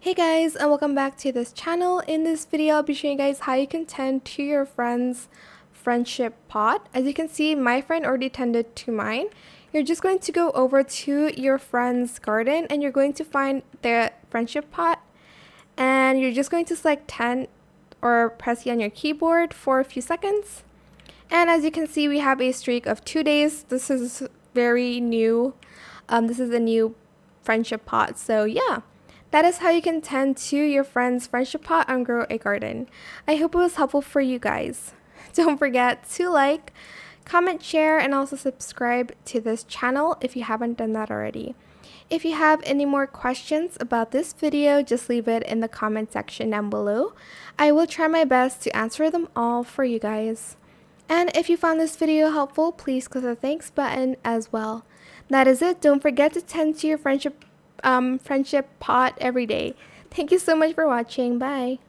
Hey guys, and welcome back to this channel. In this video, I'll be showing you guys how you can tend to your friend's friendship pot. As you can see, my friend already tended to mine. You're just going to go over to your friend's garden and you're going to find their friendship pot. And you're just going to select 10 or press E on your keyboard for a few seconds. And as you can see, we have a streak of 2 days. This is very new. This is a new friendship pot. So yeah. That is how you can tend to your friend's friendship pot and grow a garden. I hope it was helpful for you guys. Don't forget to like, comment, share, and also subscribe to this channel if you haven't done that already. If you have any more questions about this video, just leave it in the comment section down below. I will try my best to answer them all for you guys. And if you found this video helpful, please click the thanks button as well. That is it. Don't forget to tend to your friendship pot every day. Thank you so much for watching. Bye.